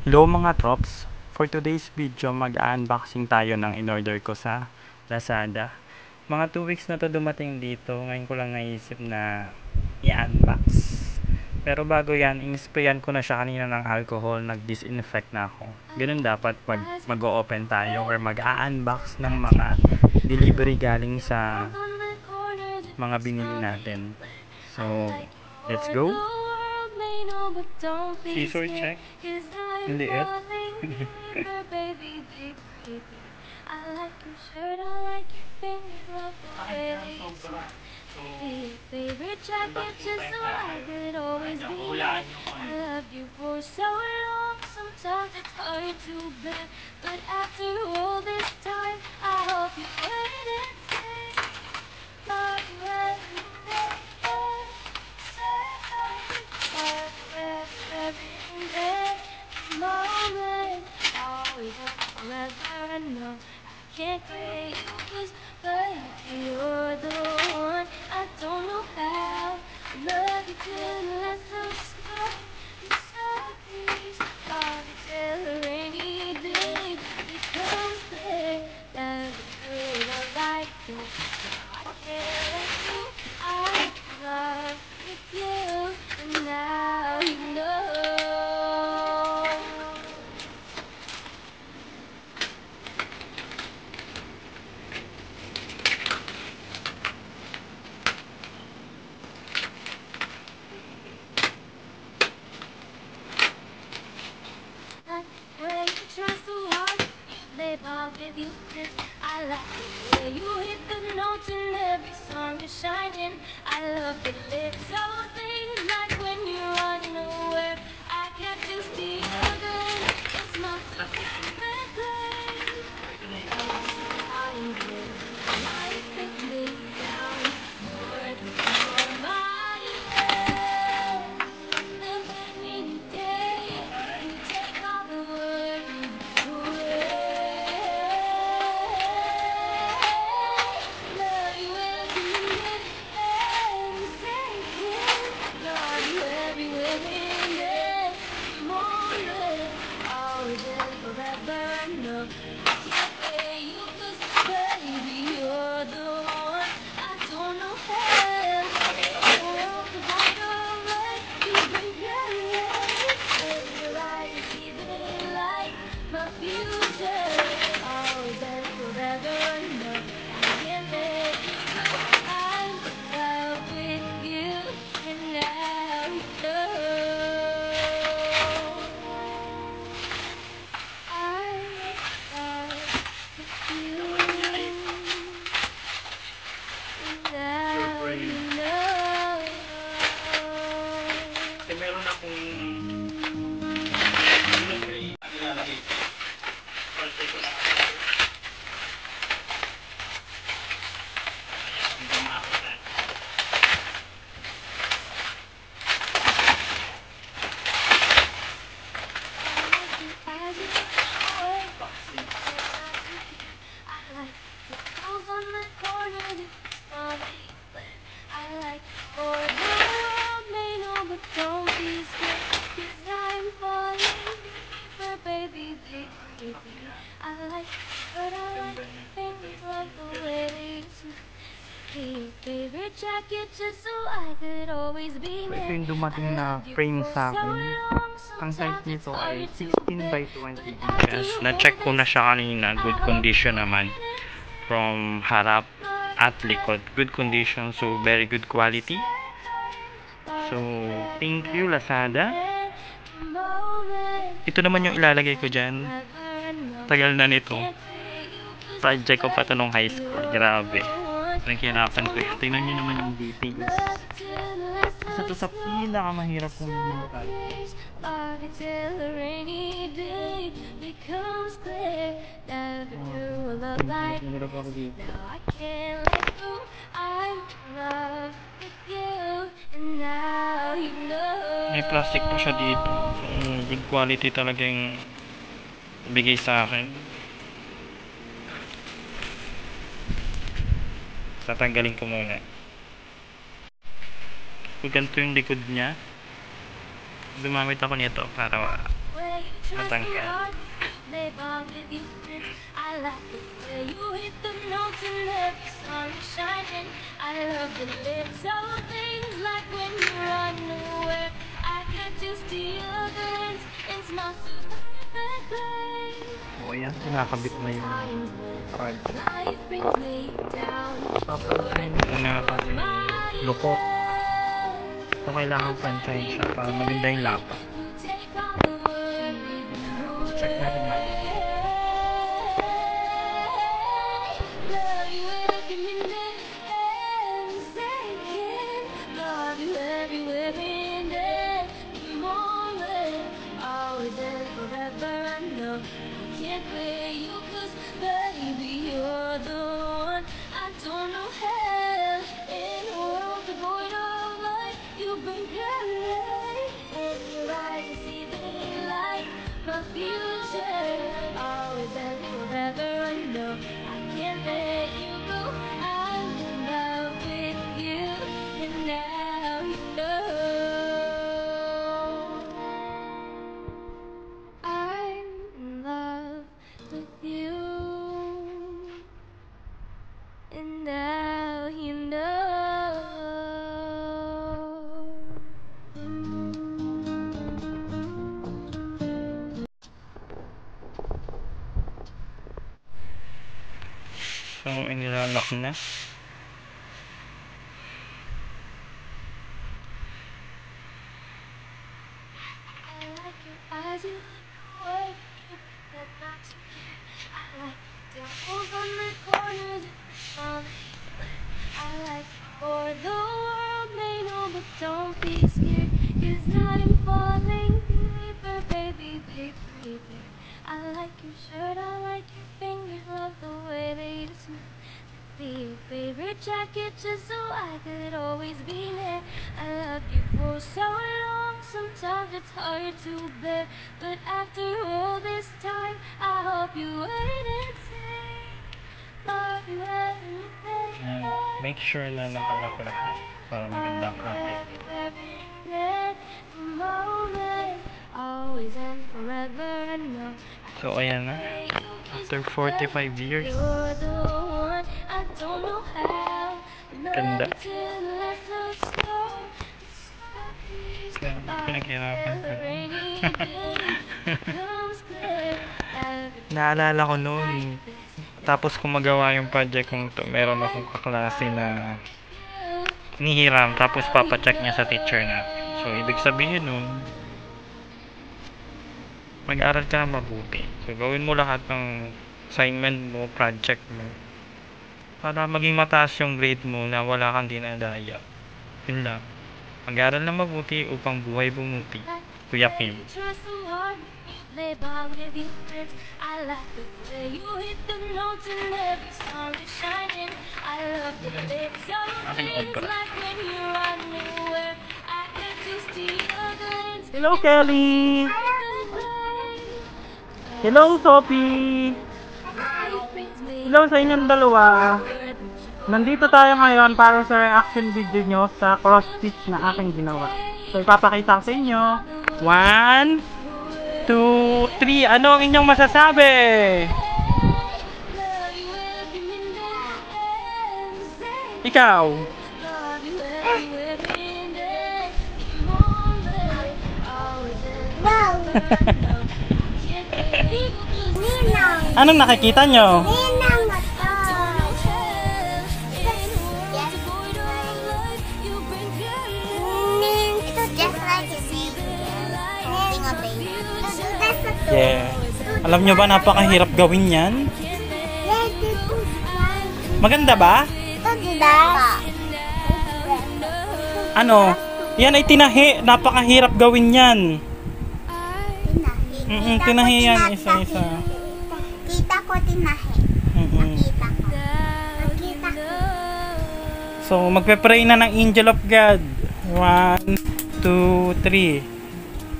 Hello mga trops! For today's video, mag-unboxing tayo ng in-order ko sa Lazada. Mga 2 weeks na to dumating dito, ngayon ko lang naisip na i-unbox. Pero bago yan, in-sprayan ko na siya kanina ng alcohol, nag-disinfect na ako. Ganun dapat pag mag-o-open tayo or mag-unbox ng mga delivery galing sa mga binili natin. So, let's go! Scissor check. Ang liit. Favorite jacket just so I could always be there. I loved you for so long. Sometimes it's hard to bear, but after all this time, I hope you heard it say, love you every day. Moment, always and forever. No, I can't create you, 'cause but you're the one. I don't know how. I love you till the last of the sky. The sunrise, love you till the rainy day becomes clear that you're the light. I can't let you. I love with you, and now you know. When you try so hard, you play ball with you. I like the way you hit the notes in every song you're shining. I love the little things like when you're unaware. I kept you still good. It's my favorite place. I get life pick me down. Word for my head. And any day you take all the worries away. Love you every minute and second. Love you every minute, moment. Always and forever. No, I can't pay you 'cause baby you're the one. I don't know how. World divider, like you bring and your eyes even like my future. Always and forever. No, I can't let you go. I'm in love with you, and now you know. I love you, and now you know. Kasi meron akong ilalagay. Pwede ko na. Favorite jacket just so I could always be Ito there. yung dumating na frame sa akin. Ang size nito ay 16 by 20 Yes, inches. na-check ko na siya kanina. Good condition naman. From harap at likod. Good condition. So, very good quality. So, thank you Lazada. Ito naman yung ilalagay ko dyan. Tagal na nito. Project ko pa ito nung high school. Grabe. Naghihirapan ko yun. Tingnan nyo naman yung details. Isa to sa pinakamahirap kong binukal. Mahirap ako dito. May plastic po siya dito. So, good quality talaga yung bigay sa akin. Tatanggalin ko muna. Kung ganito yung likod niya, gumamit ako nito para Matangkad. I like the way you hit the notes and every sun is shining. I love the little things like when you run away. I could just steal a glance and smile so O yan, nakakabit na yung card. life brings me down. Papantayin muna kasi lukot. So kailangan pantayin siya para maganda yung lapat. You take all the worries Check natin ba? love you every minute and second. Love you every minute, moment. Always and forever. I know I can't play you 'cause baby you're the one. I don't know hell in a world devoid of light. You bring light in your eyes. I see the light, my future. Always and forever. I know I can't let you go. I'm in love with you, and now you know. I'm in love with you, and now you know. So inilalak na. I like your eyes, you look away, you that not to care. I like the dimples on the corners of I like for the world may know, but don't be scared, 'cause I'm falling deeper, baby, deeper. I like your shirt, I like your fingers, love the way they smell. Be your favorite jacket just so I could always be there. I loved you for so long, sometimes it's hard to bear. But after all this time, I hope you wait and say, love you every Yan. day. Make sure na nakalak lahat para magandang copy. Moment, always and forever. I know So ayan na. After 45 years. you're the one. I don't know how. Ganda. Love till left us slow. Pinaghirapan ko. Rainy day comes clear. Naalala ko noon, tapos kung magawa yung project kong to, meron akong kaklase na hinihiram, tapos papacheck niya sa teacher natin. So, ibig sabihin nun, mag-aral ka na mabuti. So, gawin mo lahat ng assignment mo, project mo, para maging mataas yung grade mo na wala kang dinadaya. Yun lang. Mag-aral na mabuti upang buhay bumuti. Kuya Kim. Play ball with your friends. I like the way you hit the notes and every song is shining. I love the little things like when you run away. I could just steal a glance. Hello, Kelly! Hello, Sophie! Hello sa inyong dalawa! Nandito tayo ngayon para sa reaction video nyo sa cross stitch na aking ginawa. So, ipapakita ko sa inyo. 1, 2, 3. Ano ang inyong masasabi? Ikaw? Anong nakikita nyo? Yeah. Alam nyo ba, napakahirap gawin yan? Maganda ba? Ano? Yan ay tinahi. Napakahirap gawin yan. Tinahi yan. Isa-isa. Kita ko tinahi. Nakita ko. Nakita ko. So, magpe-pray na ng Angel of God. 1, 2, 3.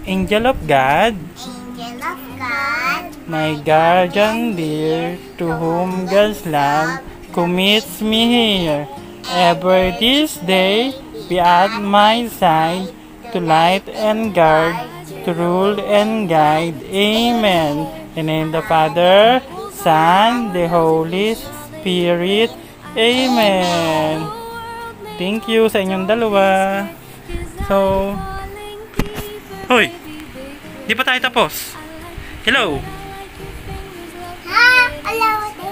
Angel of God, Angel of God, my guardian dear, to whom God's love commits me here. Ever this day be at my side, to light and guard to rule and guide. Amen. In the name of the Father, Son, the Holy Spirit. Amen. Thank you sa inyong dalawa. So, hoy! Di pa tayo tapos. Hello! Ha? Alawate.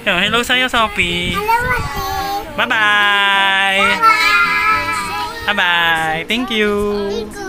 Hello sa'yo, Sophie. Alawate. Bye-bye! Bye. Bye-bye! Thank you! Thank you.